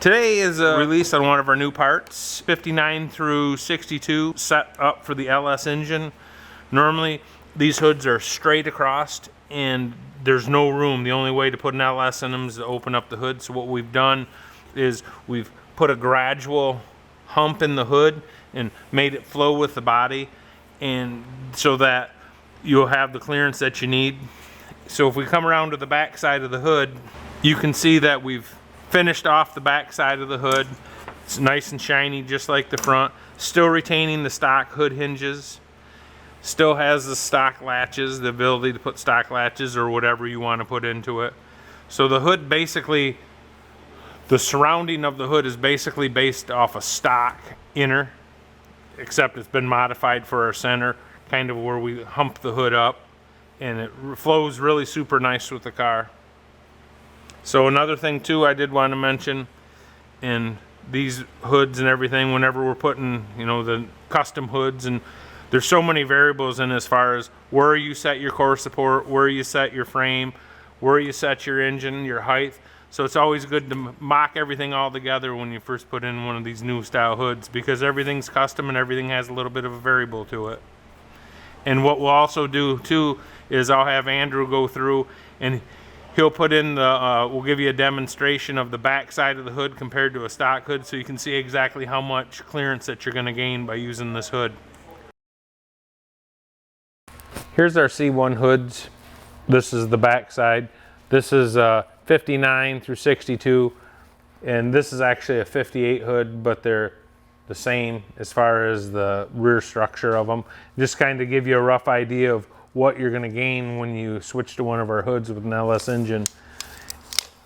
Today is a release on one of our new parts, 59 through 62, set up for the LS engine. Normally, these hoods are straight across and there's no room. The only way to put an LS in them is to open up the hood. So what we've done is we've put a gradual hump in the hood and made it flow with the body, and so that you'll have the clearance that you need. So if we come around to the back side of the hood, you can see that we've finished off the back side of the hood. It's nice and shiny just like the front, still retaining the stock hood hinges, still has the stock latches, the ability to put stock latches or whatever you want to put into it. So the hood basically, the surrounding of the hood is basically based off a stock inner, except it's been modified for our center, kind of where we hump the hood up, and it flows really super nice with the car. So another thing too I did want to mention, in these hoods and everything, whenever we're putting, you know, the custom hoods, and there's so many variables in as far as where you set your core support, where you set your frame, where you set your engine, your height. So it's always good to mock everything all together when you first put in one of these new style hoods, because everything's custom and everything has a little bit of a variable to it. And what we'll also do too is I'll have Andrew go through and he'll put in the, we'll give you a demonstration of the back side of the hood compared to a stock hood, so you can see exactly how much clearance that you're going to gain by using this hood. Here's our C1 hoods. This is the back side. This is 59 through 62, and this is actually a 58 hood, but they're the same as far as the rear structure of them. Just kind of give you a rough idea of what you're going to gain when you switch to one of our hoods with an LS engine.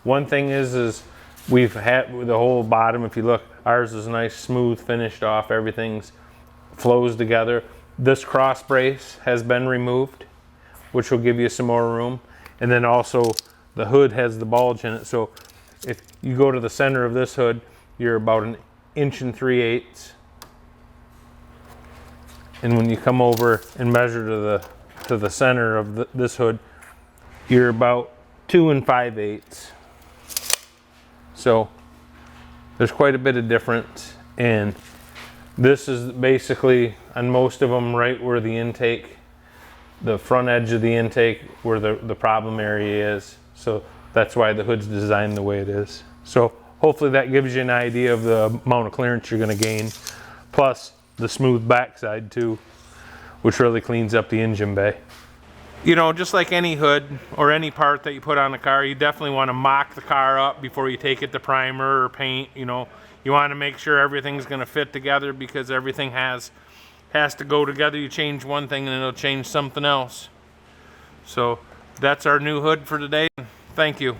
One thing is we've had the whole bottom, if you look, ours is nice, smooth, finished off, everything's flows together. This cross brace has been removed, which will give you some more room. And then also the hood has the bulge in it, so if you go to the center of this hood, you're about 1 3/8 inches. And when you come over and measure to the center of this hood, you're about 2 5/8. So there's quite a bit of difference, and this is basically on most of them right where the intake, the front edge of the intake, where the problem area is. So that's why the hood's designed the way it is. So hopefully that gives you an idea of the amount of clearance you're going to gain, plus the smooth backside too, which really cleans up the engine bay. You know, just like any hood or any part that you put on the car, you definitely want to mock the car up before you take it to primer or paint. You know, you want to make sure everything's going to fit together, because everything has to go together. You change one thing and it'll change something else. So that's our new hood for today. Thank you.